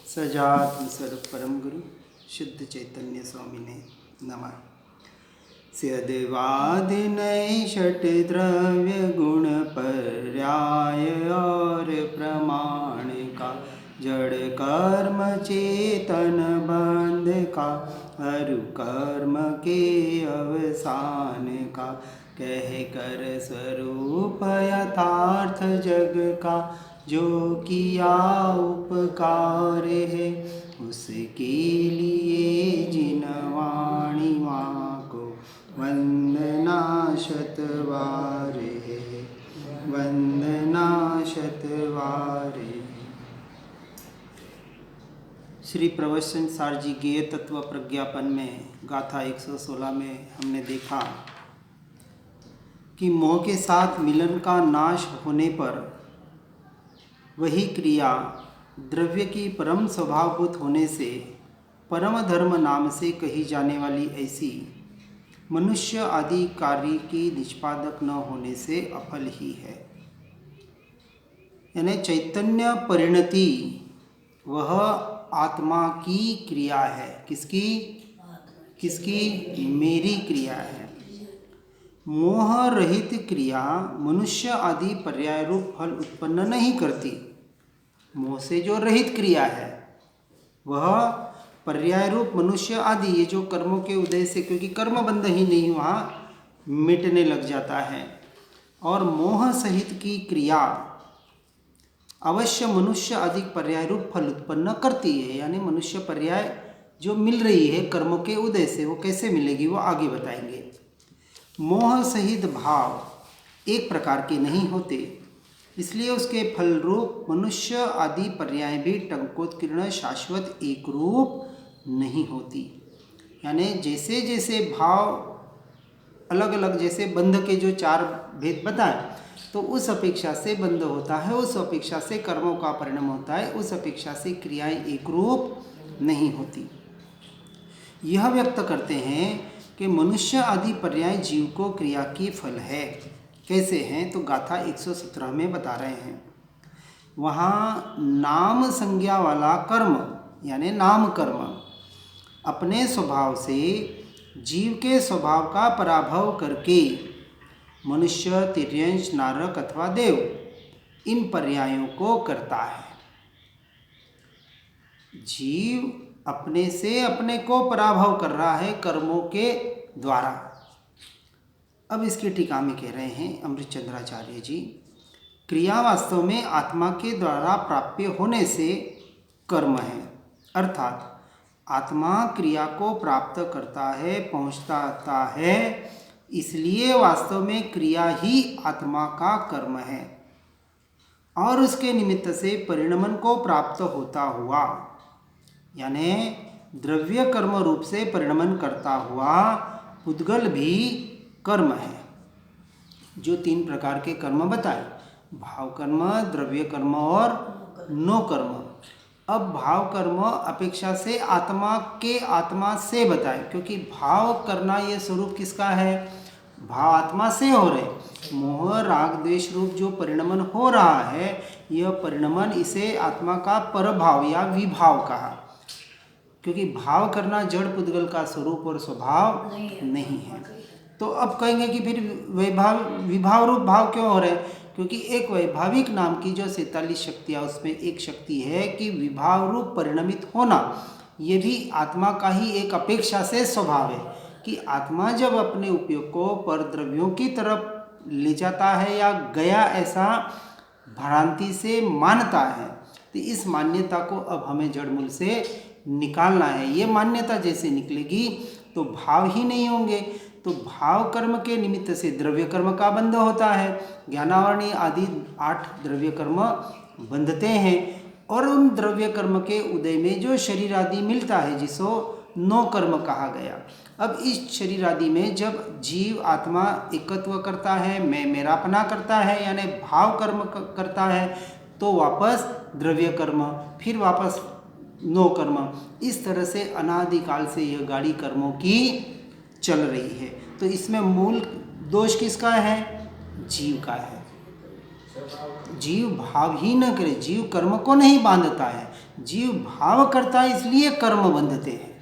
सजात्म स्वरूप परम गुरु शुद्ध चैतन्य स्वामी ने नमः। स्यदवाद नय षट द्रव्य गुण पर्याय और प्रमाण का जड़ कर्म चेतन बंध का अरु कर्म के अवसान का कह कर स्वरूप यथार्थ जग का जो किया उपकार है उसके लिए जिन वाणी माँ को वंदना शतवार है, वंदना शतवार है। श्री प्रवचन सार जी गेय तत्व प्रज्ञापन में गाथा 116 में हमने देखा कि मोह के साथ मिलन का नाश होने पर वही क्रिया द्रव्य की परम स्वभावभूत होने से परम धर्म नाम से कही जाने वाली ऐसी मनुष्य आदि कार्य की निष्पादक न होने से अफल ही है। यानी चैतन्य परिणति वह आत्मा की क्रिया है। किसकी? किसकी? मेरी क्रिया है। मोह रहित क्रिया मनुष्य आदि पर्याय रूप फल उत्पन्न नहीं करती। मोह से जो रहित क्रिया है वह पर्याय रूप मनुष्य आदि ये जो कर्मों के उदय से, क्योंकि कर्म बंध ही नहीं वहाँ मिटने लग जाता है। और मोह सहित की क्रिया अवश्य मनुष्य आदि पर्याय रूप फल उत्पन्न करती है। यानी मनुष्य पर्याय जो मिल रही है कर्मों के उदय से, वो कैसे मिलेगी वो आगे बताएंगे। मोह सहित भाव एक प्रकार के नहीं होते, इसलिए उसके फल रूप मनुष्य आदि पर्याय भी टंकोत्कीर्ण शाश्वत एक रूप नहीं होती। यानी जैसे जैसे भाव अलग अलग, जैसे बंध के जो 4 भेद बताए, तो उस अपेक्षा से बंध होता है, उस अपेक्षा से कर्मों का परिणाम होता है, उस अपेक्षा से क्रियाएं एक रूप नहीं होती। यह व्यक्त करते हैं कि मनुष्य आदि पर्याय जीव को क्रिया की फल है। कैसे हैं? तो गाथा 117 में बता रहे हैं। वहाँ नाम संज्ञा वाला कर्म यानी नाम कर्म अपने स्वभाव से जीव के स्वभाव का पराभव करके मनुष्य, तिर्यंश, नारक अथवा देव इन पर्यायों को करता है। जीव अपने से अपने को पराभव कर रहा है कर्मों के द्वारा। अब इसकी टीका में कह रहे हैं अमृत चंद्राचार्य जी, क्रिया वास्तव में आत्मा के द्वारा प्राप्य होने से कर्म है। अर्थात आत्मा क्रिया को प्राप्त करता है, पहुँचता है, इसलिए वास्तव में क्रिया ही आत्मा का कर्म है। और उसके निमित्त से परिणमन को प्राप्त होता हुआ, यानी द्रव्य कर्म रूप से परिणमन करता हुआ पुद्गल भी कर्म है। जो 3 प्रकार के कर्म बताए, भाव कर्म, द्रव्य कर्म और नो कर्म। अब भाव कर्म अपेक्षा से आत्मा से बताए, क्योंकि भाव करना ये स्वरूप किसका है? भाव आत्मा से हो रहे। मोह राग द्वेष रूप जो परिणमन हो रहा है, यह परिणमन इसे आत्मा का परभाव या विभाव कहा, क्योंकि भाव करना जड़ पुद्गल का स्वरूप और स्वभाव नहीं है। तो अब कहेंगे कि फिर विभाव रूप भाव क्यों हो रहे हैं? क्योंकि एक वैभाविक नाम की जो 47 शक्तियाँ, उसमें एक शक्ति है कि विभाव रूप परिणमित होना। ये भी आत्मा का ही एक अपेक्षा से स्वभाव है कि आत्मा जब अपने उपयोग को पर द्रव्यों की तरफ ले जाता है या गया ऐसा भ्रांति से मानता है, तो इस मान्यता को अब हमें जड़मूल से निकालना है। ये मान्यता जैसे निकलेगी तो भाव ही नहीं होंगे। तो भाव कर्म के निमित्त से द्रव्य कर्म का बंध होता है। ज्ञानावरणी आदि 8 द्रव्य कर्म बंधते हैं, और उन द्रव्य कर्म के उदय में जो शरीर आदि मिलता है, जिसको नो कर्म कहा गया। अब इस शरीर आदि में जब जीव आत्मा एकत्व करता है, मैं मेरापना करता है, यानी भाव कर्म करता है, तो वापस द्रव्य कर्म, फिर वापस नो कर्म। इस तरह से अनादिकाल से यह गाड़ी कर्मों की चल रही है। तो इसमें मूल दोष किसका है? जीव का है। जीव भाव ही न करे, जीव कर्म को नहीं बांधता है, जीव भाव करता है इसलिए कर्म बंधते हैं।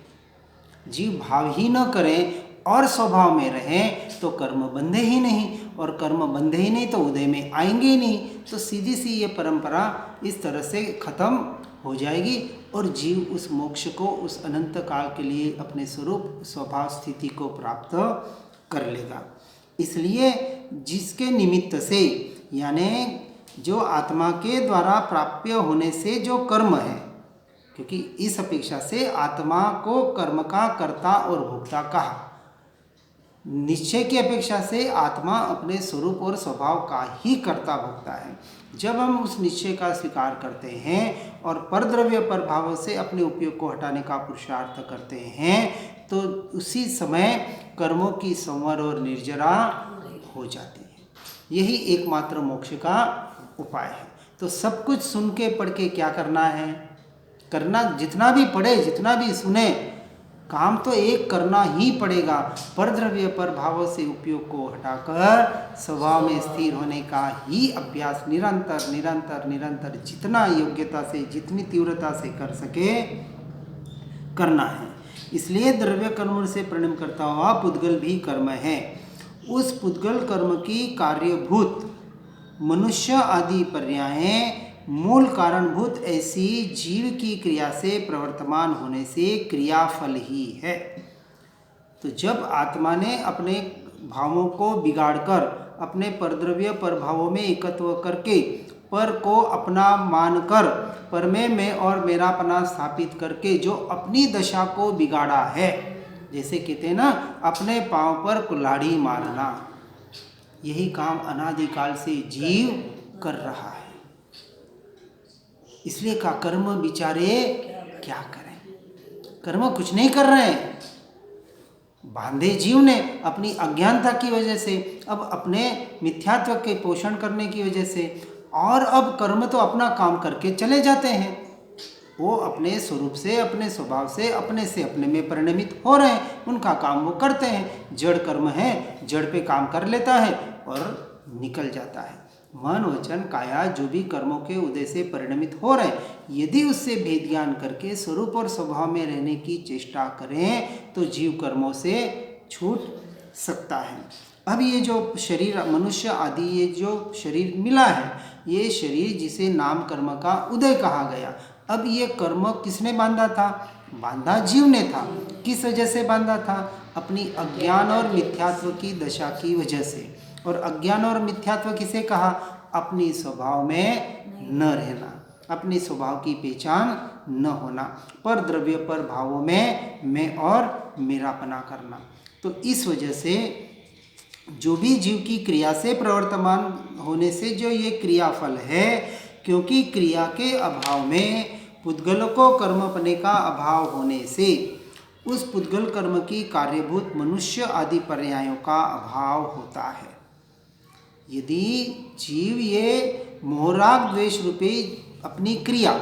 जीव भाव ही न करें और स्वभाव में रहें तो कर्म बंधे ही नहीं, और कर्म बंधे ही नहीं तो उदय में आएंगे ही नहीं। तो सीधी सी ये परंपरा इस तरह से खत्म हो जाएगी और जीव उस मोक्ष को, उस अनंत काल के लिए अपने स्वरूप स्वभाव स्थिति को प्राप्त कर लेगा। इसलिए जिसके निमित्त से, यानी जो आत्मा के द्वारा प्राप्य होने से जो कर्म है, क्योंकि इस अपेक्षा से आत्मा को कर्म का कर्ता और भोक्ता कहा, निश्चय की अपेक्षा से आत्मा अपने स्वरूप और स्वभाव का ही कर्ता भोक्ता है। जब हम उस निश्चय का स्वीकार करते हैं और परद्रव्य पर भाव से अपने उपयोग को हटाने का पुरुषार्थ करते हैं तो उसी समय कर्मों की संवर और निर्जरा हो जाती है। यही एकमात्र मोक्ष का उपाय है। तो सब कुछ सुन के पढ़ के क्या करना है? करना जितना भी पढ़े, जितना भी सुने, काम तो एक करना ही पड़ेगा। परद्रव्य पर भाव से उपयोग को हटाकर स्वभाव में स्थिर होने का ही अभ्यास निरंतर निरंतर निरंतर जितना योग्यता से, जितनी तीव्रता से कर सके करना है। इसलिए द्रव्य कर्म से परिणाम करता हुआ पुद्गल भी कर्म है। उस पुद्गल कर्म की कार्यभूत मनुष्य आदि पर्याय मूल कारणभूत ऐसी जीव की क्रिया से प्रवर्तमान होने से क्रियाफल ही है। तो जब आत्मा ने अपने भावों को बिगाड़कर अपने परद्रव्य पर भावों में एकत्व करके पर को अपना मानकर पर में मैं और मेरापना स्थापित करके जो अपनी दशा को बिगाड़ा है, जैसे कहते हैं ना, अपने पांव पर कुल्हाड़ी मारना, यही काम अनादिकाल से जीव कर रहा है। इसलिए का कर्म बिचारे क्या करें? कर्म कुछ नहीं कर रहे हैं। बांधे जीव ने अपनी अज्ञानता की वजह से, अब अपने मिथ्यात्व के पोषण करने की वजह से, और अब कर्म तो अपना काम करके चले जाते हैं। वो अपने स्वरूप से, अपने स्वभाव से, अपने में परिणमित हो रहे हैं। उनका काम वो करते हैं। जड़ कर्म है, जड़ पे काम कर लेता है और निकल जाता है। मन वचन काया जो भी कर्मों के उदय से परिणमित हो रहे हैं, यदि उससे भेद ज्ञान करके स्वरूप और स्वभाव में रहने की चेष्टा करें तो जीव कर्मों से छूट सकता है। अब ये जो शरीर मनुष्य आदि ये जो शरीर मिला है, ये शरीर जिसे नाम कर्म का उदय कहा गया, अब ये कर्म किसने बांधा था? बांधा जीव ने था। किस वजह से बांधा था? अपनी अज्ञान और मिथ्यात्व की दशा की वजह से। और अज्ञान और मिथ्यात्व किसे कहा? अपनी स्वभाव में न रहना, अपनी स्वभाव की पहचान न होना, पर द्रव्य पर भावों में मैं और मेरापना करना। तो इस वजह से जो भी जीव की क्रिया से प्रवर्तमान होने से जो ये क्रियाफल है, क्योंकि क्रिया के अभाव में पुद्गल को कर्मपने का अभाव होने से उस पुद्गल कर्म की कार्यभूत मनुष्य आदि पर्यायों का अभाव होता है। यदि जीव ये मोहराग द्वेष रूपी अपनी क्रिया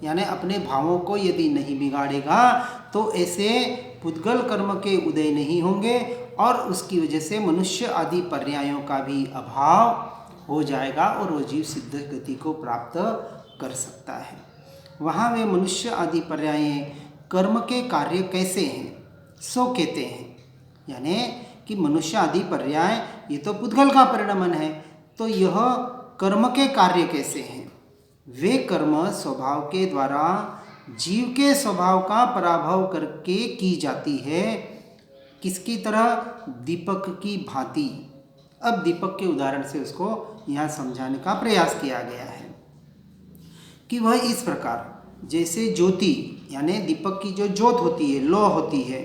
यानी अपने भावों को यदि नहीं बिगाड़ेगा तो ऐसे पुद्गल कर्म के उदय नहीं होंगे और उसकी वजह से मनुष्य आदि पर्यायों का भी अभाव हो जाएगा और वो जीव सिद्ध गति को प्राप्त कर सकता है। वहाँ वे मनुष्य आदि पर्याय कर्म के कार्य कैसे हैं सो कहते हैं, यानी कि मनुष्य आदि पर्याय ये तो पुद्गल का परिणमन है, तो यह कर्म के कार्य कैसे हैं? वे कर्म स्वभाव के द्वारा जीव के स्वभाव का पराभव करके की जाती है। किसकी तरह? दीपक की भांति। अब दीपक के उदाहरण से उसको यहाँ समझाने का प्रयास किया गया है कि वह इस प्रकार, जैसे ज्योति यानी दीपक की जो ज्योत होती है, लौ होती है,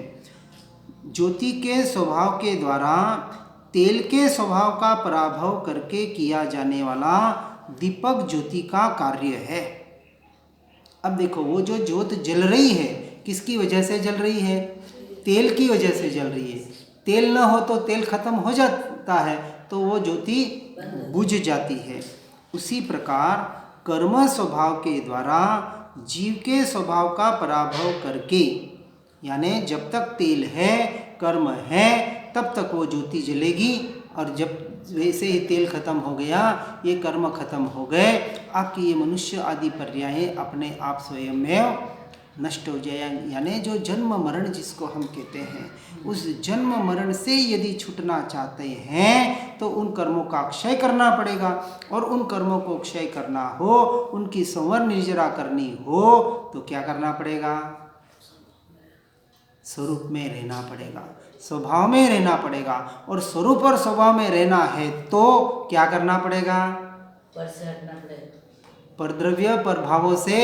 ज्योति के स्वभाव के द्वारा तेल के स्वभाव का पराभव करके किया जाने वाला दीपक ज्योति का कार्य है। अब देखो, वो जो ज्योत जल रही है किसकी वजह से जल रही है? तेल की वजह से जल रही है। तेल न हो तो तेल खत्म हो जाता है, तो वो ज्योति बुझ जाती है। उसी प्रकार कर्म स्वभाव के द्वारा जीव के स्वभाव का पराभव करके, यानी जब तक तेल है, कर्म है, तब तक वो ज्योति जलेगी और जब वैसे ही तेल खत्म हो गया, ये कर्म खत्म हो गए, आपकी ये मनुष्य आदि पर्याय अपने आप स्वयं में नष्ट हो जाए। यानी जो जन्म मरण जिसको हम कहते हैं, उस जन्म मरण से यदि छूटना चाहते हैं तो उन कर्मों का क्षय करना पड़ेगा। और उन कर्मों को क्षय करना हो, उनकी संवर निर्जरा करनी हो तो क्या करना पड़ेगा? स्वरूप में रहना पड़ेगा, स्वभाव में रहना पड़ेगा। और स्वरूप और स्वभाव में रहना है तो क्या करना पड़ेगा? पर से हटना पड़ेगा, पर द्रव्य पर भावों से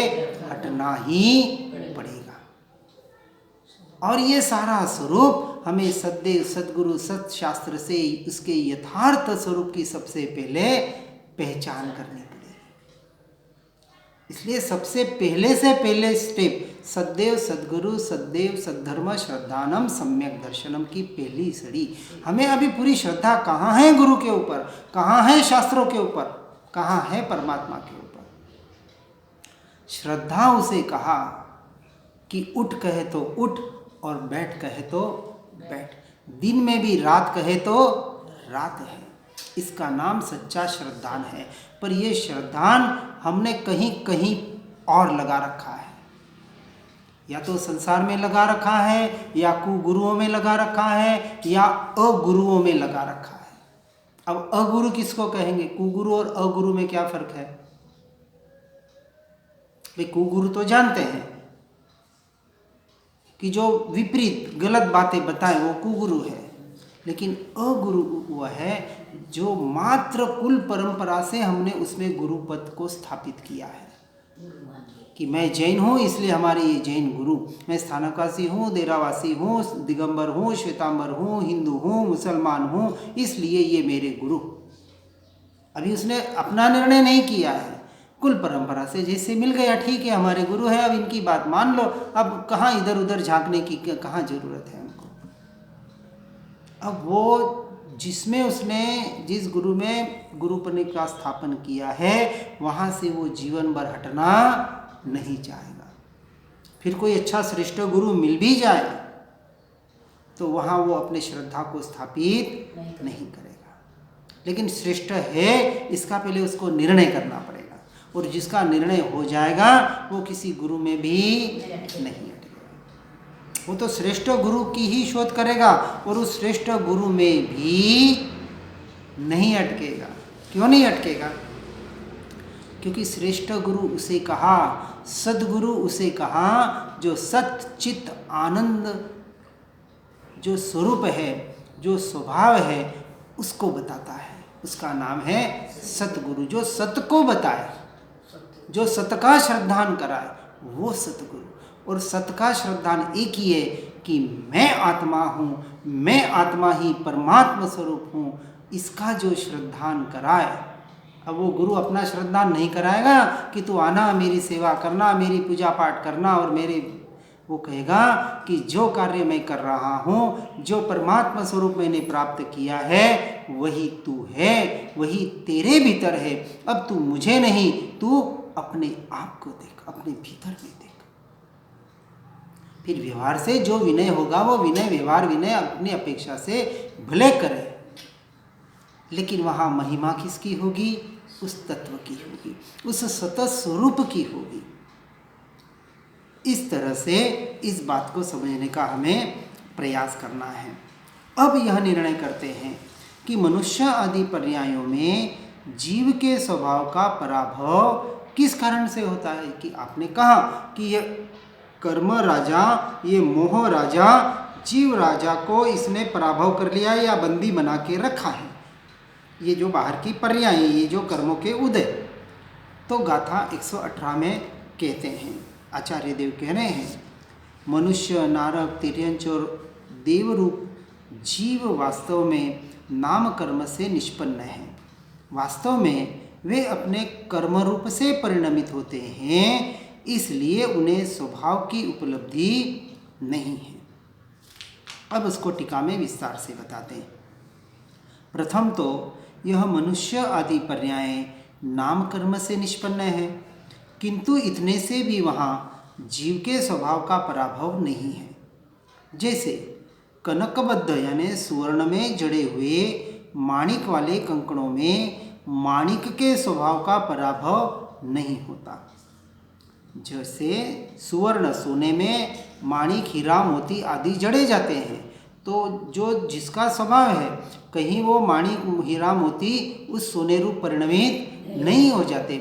हटना ही पड़ेगा। और ये सारा स्वरूप हमें सदैव सद्गुरु सत्शास्त्र से उसके यथार्थ स्वरूप की सबसे पहले पहचान करनी पड़ेगी। इसलिए सबसे पहले से पहले स्टेप सदैव सद्गुरु सदैव सद्धर्म श्रद्धानम सम्यक दर्शनम की पहली सड़ी। हमें अभी पूरी श्रद्धा कहाँ है? गुरु के ऊपर, कहाँ है? शास्त्रों के ऊपर, कहाँ है? परमात्मा के ऊपर। श्रद्धा उसे कहा कि उठ कहे तो उठ और बैठ कहे तो बैठ, दिन में भी रात कहे तो रात है। इसका नाम सच्चा श्रद्धान है। पर ये श्रद्धान हमने कहीं कहीं और लगा रखा है, या तो संसार में लगा रखा है, या कुगुरुओं में लगा रखा है, या अगुरुओं में लगा रखा है। अब अगुरु किसको कहेंगे? कुगुरु और अगुरु में क्या फर्क है भाई? कुगुरु तो जानते हैं कि जो विपरीत गलत बातें बताएं वो कुगुरु है, लेकिन अगुरु वह है जो मात्र कुल परंपरा से हमने उसमें गुरु पद को स्थापित किया है कि मैं जैन हूँ इसलिए हमारे ये जैन गुरु, मैं स्थानकवासी हूँ, देरावासी हूँ, दिगंबर हूँ, श्वेतांबर हूँ, हिंदू हूँ, मुसलमान हूँ, इसलिए ये मेरे गुरु। अभी उसने अपना निर्णय नहीं किया है, कुल परंपरा से जैसे मिल गया, ठीक है हमारे गुरु हैं, अब इनकी बात मान लो। अब कहाँ इधर उधर झांकने की कहाँ जरूरत है उनको। अब वो जिसमें उसने जिस गुरु में गुरुपने का स्थापन किया है वहाँ से वो जीवन भर हटना नहीं चाहेगा। फिर कोई अच्छा श्रेष्ठ गुरु मिल भी जाए तो वहाँ वो अपने श्रद्धा को स्थापित नहीं करेगा। लेकिन श्रेष्ठ है इसका पहले उसको निर्णय करना पड़ेगा, और जिसका निर्णय हो जाएगा वो किसी गुरु में भी नहीं अटकेगा। वो तो श्रेष्ठ गुरु की ही शोध करेगा और उस श्रेष्ठ गुरु में भी नहीं अटकेगा। क्यों नहीं अटकेगा? क्योंकि श्रेष्ठ गुरु उसे कहा, सद्गुरु उसे कहा जो सत चित आनंद जो स्वरूप है, जो स्वभाव है उसको बताता है। उसका नाम है सतगुरु। जो सत को बताए, जो सत का श्रद्धान कराए वो सतगुरु। और सत का श्रद्धान एक ही है कि मैं आत्मा हूँ, मैं आत्मा ही परमात्मा स्वरूप हूँ। इसका जो श्रद्धान कराए, अब वो गुरु अपना श्रद्धान नहीं कराएगा कि तू आना मेरी सेवा करना, मेरी पूजा पाठ करना और मेरे, वो कहेगा कि जो कार्य मैं कर रहा हूँ, जो परमात्मा स्वरूप मैंने प्राप्त किया है वही तू है, वही तेरे भीतर है। अब तू मुझे नहीं, तू अपने आप को देख, अपने भीतर में देख। फिर व्यवहार से जो विनय होगा वो विनय, व्यवहार विनय अपनी अपेक्षा से भले करे, लेकिन वहाँ महिमा किसकी होगी? उस तत्व की होगी, उस सतत स्वरूप की होगी। इस तरह से इस बात को समझने का हमें प्रयास करना है। अब यह निर्णय करते हैं कि मनुष्य आदि पर्यायों में जीव के स्वभाव का पराभव किस कारण से होता है। कि आपने कहा कि ये कर्म राजा, ये मोह राजा, जीव राजा को इसने पराभव कर लिया या बंदी बना के रखा है। ये जो बाहर की पर्याय, ये जो कर्मों के उदय, तो गाथा 118 में कहते हैं, आचार्य देव कह रहे हैं, मनुष्य, नारक, तिर्यंच और देवरूप जीव वास्तव में नाम कर्म से निष्पन्न है। वास्तव में वे अपने कर्म रूप से परिणमित होते हैं, इसलिए उन्हें स्वभाव की उपलब्धि नहीं है। अब उसको टीका में विस्तार से बताते हैं। प्रथम तो यह मनुष्य आदि पर्याय नाम कर्म से निष्पन्न है, किंतु इतने से भी वहाँ जीव के स्वभाव का पराभव नहीं है। जैसे कनकबद्ध यानी सुवर्ण में जड़े हुए माणिक वाले कंकड़ों में माणिक के स्वभाव का पराभव नहीं होता। जैसे सुवर्ण सोने में माणिक हीरा मोती आदि जड़े जाते हैं, तो जो जिसका स्वभाव है कहीं वो माणिक हीरा मोती उस सोने रूप परिणमित नहीं हो जाते,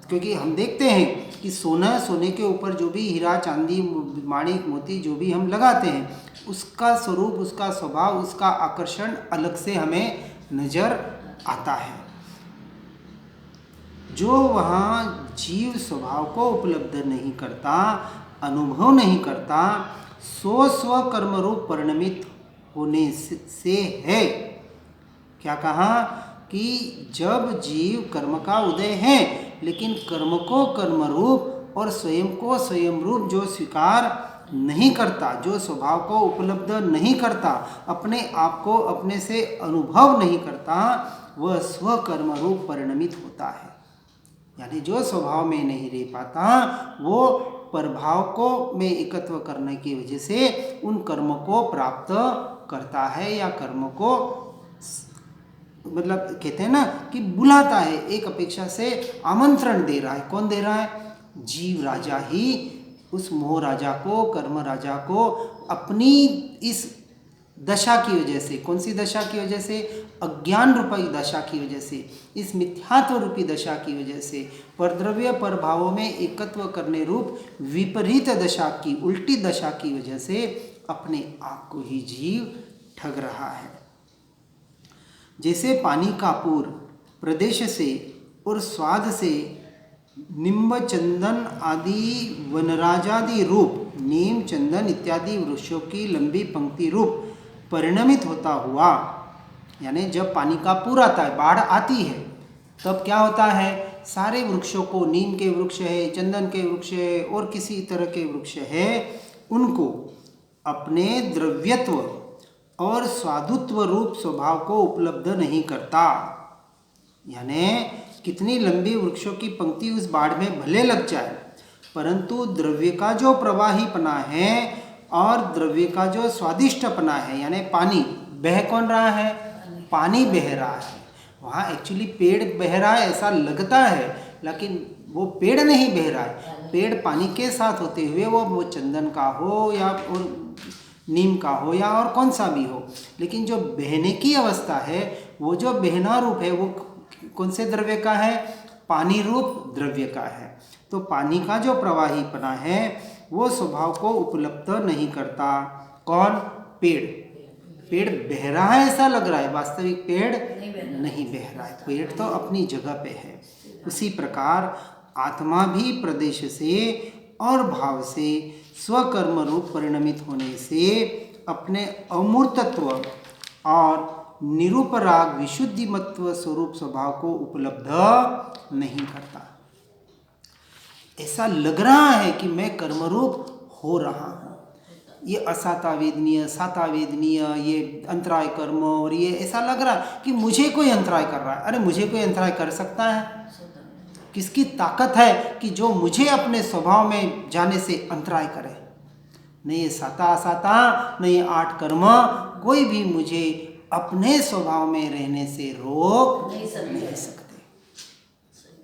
क्योंकि हम देखते हैं कि सोने के ऊपर जो भी हीरा चांदी माणिक मोती जो भी हम लगाते हैं उसका स्वरूप, उसका स्वभाव, उसका आकर्षण अलग से हमें नजर आता है। जो वहाँ जीव स्वभाव को उपलब्ध नहीं करता, अनुभव नहीं करता, सो स्वकर्म रूप परिणमित होने से है। क्या कहा कि जब जीव कर्म का उदय है लेकिन कर्म को कर्म रूप और स्वयं को स्वयं रूप जो स्वीकार नहीं करता, जो स्वभाव को उपलब्ध नहीं करता, अपने आप को अपने से अनुभव नहीं करता, वह स्वकर्म रूप परिणमित होता है। यानी जो स्वभाव में नहीं रह पाता वो प्रभाव को में एकत्व करने की वजह से उन कर्म को प्राप्त करता है, या कर्म को मतलब कहते हैं ना कि बुलाता है, एक अपेक्षा से आमंत्रण दे रहा है। कौन दे रहा है? जीव राजा ही उस मोह राजा को, कर्म राजा को अपनी इस दशा की वजह से, कौन सी दशा की वजह से? अज्ञान रूपी दशा की वजह से, इस मिथ्यात्व रूपी दशा की वजह से, परद्रव्य परभावों में एकत्व करने रूप विपरीत दशा की, उल्टी दशा की वजह से अपने आप को ही जीव ठग रहा है। जैसे पानी का पूर प्रदेश से और स्वाद से निम्ब चंदन आदि वनराजादि रूप, नीम चंदन इत्यादि वृक्षों की लंबी पंक्ति रूप परिणमित होता हुआ, यानी जब पानी का पूर आता है, बाढ़ आती है, तब क्या होता है? सारे वृक्षों को, नीम के वृक्ष है, चंदन के वृक्ष है और किसी तरह के वृक्ष है, उनको अपने द्रव्यत्व और स्वादुत्व रूप स्वभाव को उपलब्ध नहीं करता। यानी कितनी लंबी वृक्षों की पंक्ति उस बाढ़ में भले लग जाए, परंतु द्रव्य का जो प्रवाहीपना है और द्रव्य का जो स्वादिष्टपना है, यानी पानी बह कौन रहा है? पानी बह रहा है। वहाँ एक्चुअली पेड़ बह रहा है ऐसा लगता है, लेकिन वो पेड़ नहीं बह रहा है। पेड़ पानी के साथ होते हुए वो चंदन का हो या और नीम का हो या और कौन सा भी हो, लेकिन जो बहने की अवस्था है, वो जो बहना रूप है वो कौन से द्रव्य का है? पानी रूप द्रव्य का है। तो पानी का जो प्रवाहीपना है वो स्वभाव को उपलब्ध नहीं करता। कौन? पेड़। पेड़ बह रहा है ऐसा लग रहा है, वास्तविक पेड़ नहीं बह रहा है, पेड़ तो अपनी जगह पे है। उसी प्रकार आत्मा भी प्रदेश से और भाव से स्वकर्म रूप परिणमित होने से अपने अमूर्तत्व और निरूपराग विशुद्धिमत्व स्वरूप स्वभाव को उपलब्ध नहीं करता। ऐसा लग रहा है कि मैं कर्मरूप हो रहा हूँ, ये असातावेदनीय, सातावेदनीय, ये अंतराय कर्म, और ये ऐसा लग रहा है कि मुझे कोई अंतराय कर रहा है। अरे मुझे कोई अंतराय कर सकता है? किसकी ताकत है कि जो मुझे अपने स्वभाव में जाने से अंतराय करे? नहीं ये साता असाता, नहीं ये आठ कर्म, कोई भी मुझे अपने स्वभाव में रहने से रोक नहीं सकते।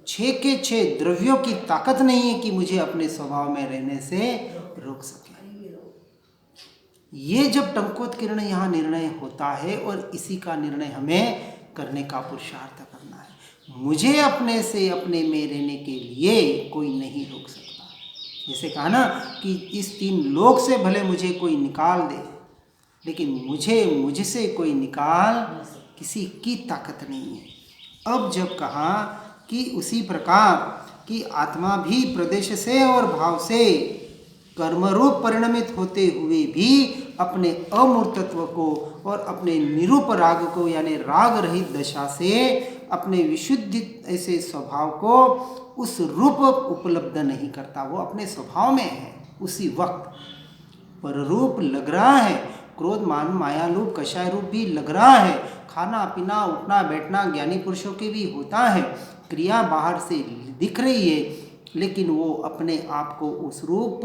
6 के 6 द्रव्यों की ताकत नहीं है कि मुझे अपने स्वभाव में रहने से रोक सके। ये जब टंकोत्कीर्ण यहाँ निर्णय होता है, और इसी का निर्णय हमें करने का पुरुषार्थ करना है। मुझे अपने से अपने में रहने के लिए कोई नहीं रोक सकता। जैसे कहा ना कि इस 3 लोक से भले मुझे कोई निकाल दे, लेकिन मुझसे कोई निकाल किसी की ताकत नहीं है। अब जब कहा कि उसी प्रकार कि आत्मा भी प्रदेश से और भाव से कर्मरूप परिणमित होते हुए भी अपने अमूर्तत्व को और अपने निरूप राग को, यानी राग रहित दशा से अपने विशुद्ध ऐसे स्वभाव को उस रूप उपलब्ध नहीं करता। वो अपने स्वभाव में है उसी वक्त, पर रूप लग रहा है, क्रोध मान माया रूप कषाय रूप भी लग रहा है, खाना पीना उठना बैठना ज्ञानी पुरुषों के भी होता है, क्रिया बाहर से दिख रही है, लेकिन वो अपने आप को उस रूप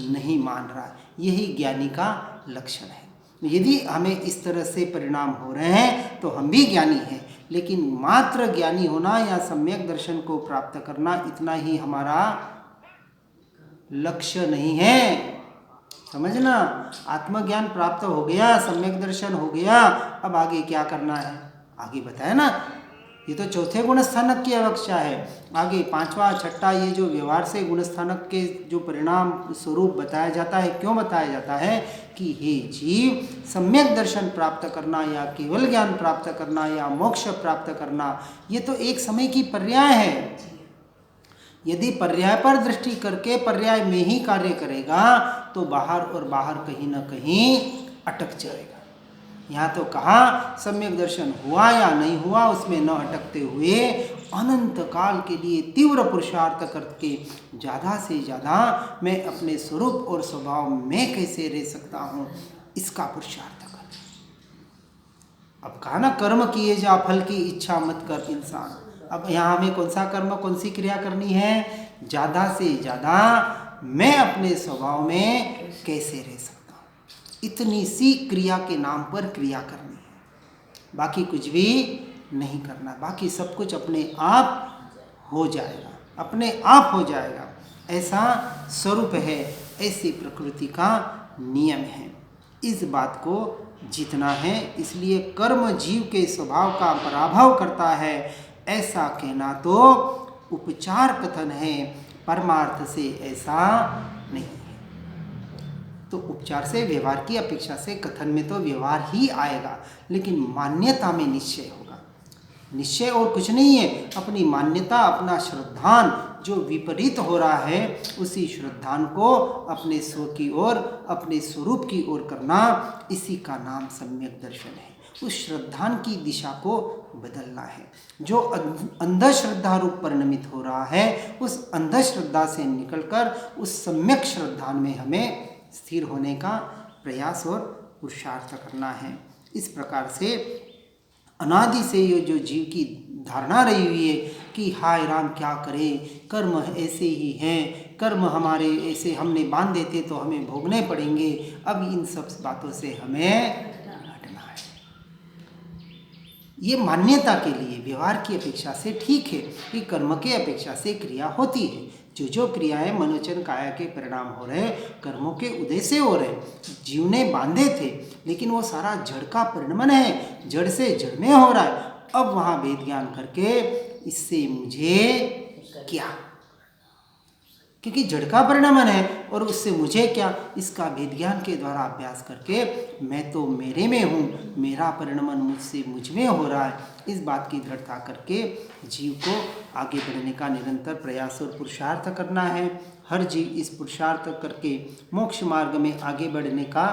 नहीं मान रहा। यही ज्ञानी का लक्षण है। यदि हमें इस तरह से परिणाम हो रहे हैं तो हम भी ज्ञानी हैं, लेकिन मात्र ज्ञानी होना या सम्यक दर्शन को प्राप्त करना इतना ही हमारा लक्ष्य नहीं है। समझना, आत्मज्ञान प्राप्त हो गया, सम्यक दर्शन हो गया, अब आगे क्या करना है आगे बताया ना। ये तो चौथे गुण स्थानक की अपेक्षा है। आगे पांचवा छठा ये जो व्यवहार से गुण स्थानक के जो परिणाम स्वरूप बताया जाता है, क्यों बताया जाता है कि हे जीव, सम्यक दर्शन प्राप्त करना या केवल ज्ञान प्राप्त करना या मोक्ष प्राप्त करना ये तो एक समय की पर्याय है। यदि पर्याय पर दृष्टि करके पर्याय में ही कार्य करेगा तो बाहर और बाहर कहीं ना कहीं अटक जाएगा। यहाँ तो कहा सम्यक दर्शन हुआ या नहीं हुआ उसमें न अटकते हुए अनंत काल के लिए तीव्र पुरुषार्थ करके ज़्यादा से ज़्यादा मैं अपने स्वरूप और स्वभाव में कैसे रह सकता हूँ इसका पुरुषार्थ कर। अब कहा ना कर्म किए जा फल की इच्छा मत कर इंसान। अब यहाँ हमें कौन सा कर्म कौन सी क्रिया करनी है, ज़्यादा से ज़्यादा मैं अपने स्वभाव में कैसे रह सकता हूँ, इतनी सी क्रिया के नाम पर क्रिया करनी है, बाकी कुछ भी नहीं करना, बाकी सब कुछ अपने आप हो जाएगा, अपने आप हो जाएगा। ऐसा स्वरूप है, ऐसी प्रकृति का नियम है। इस बात को जीतना है। इसलिए कर्म जीव के स्वभाव का पराभव करता है ऐसा कहना तो उपचार कथन है, परमार्थ से ऐसा नहीं है। तो उपचार से व्यवहार की अपेक्षा से कथन में तो व्यवहार ही आएगा, लेकिन मान्यता में निश्चय होगा। निश्चय और कुछ नहीं है, अपनी मान्यता, अपना श्रद्धान जो विपरीत हो रहा है उसी श्रद्धान को अपने स्व की ओर, अपने स्वरूप की ओर करना, इसी का नाम सम्यक दर्शन है। उस श्रद्धान की दिशा को बदलना है। जो अंधश्रद्धा रूप परिणमित हो रहा है उस अंधश्रद्धा से निकलकर उस सम्यक श्रद्धान में हमें स्थिर होने का प्रयास और पुरुषार्थ करना है। इस प्रकार से अनादि से ये जो जीव की धारणा रही हुई है कि हाय राम क्या करें, कर्म ऐसे ही हैं, कर्म हमारे ऐसे हमने बांध देते तो हमें भोगने पड़ेंगे, अब इन सब बातों से हमें हटना है। ये मान्यता के लिए व्यवहार की अपेक्षा से ठीक है कि कर्म के अपेक्षा से क्रिया होती है। जो क्रियाएं मनोचन काया के परिणाम हो रहे कर्मों के उदय से हो रहे, जीव ने बांधे थे लेकिन वो सारा जड़ का परिणमन है, जड़ से जड़ में हो रहा है। अब वहाँ वेद ज्ञान करके इससे मुझे क्या, क्योंकि जड़ का परिणमन है और उससे मुझे क्या, इसका वेद ज्ञान के द्वारा अभ्यास करके मैं तो मेरे में हूँ, मेरा परिणमन मुझसे मुझ में हो रहा है, इस बात की दृढ़ता करके जीव को आगे बढ़ने का निरंतर प्रयास और पुरुषार्थ करना है। हर जीव इस पुरुषार्थ करके मोक्ष मार्ग में आगे बढ़ने का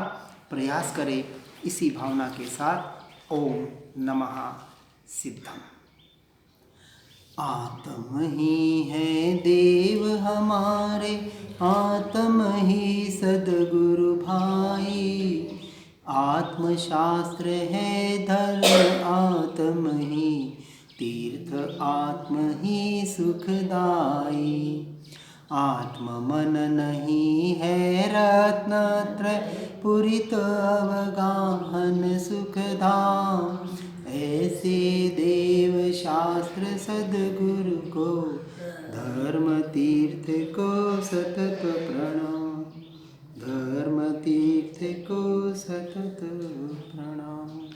प्रयास करे। इसी भावना के साथ ओम नमः सिद्धम। आत्म ही है देव हमारे, आत्म ही सद्गुरु भाई, आत्मशास्त्र है धर्म, आत्म ही तीर्थ, आत्म ही सुखदाई। आत्म मन नहीं है रत्नत्रय, पुरित अवगाहन सुखधाम। ऐसे देव शास्त्र सद्गुरु को, धर्म तीर्थ को सतत प्रणाम, धर्म तीर्थ को सतत प्रणाम।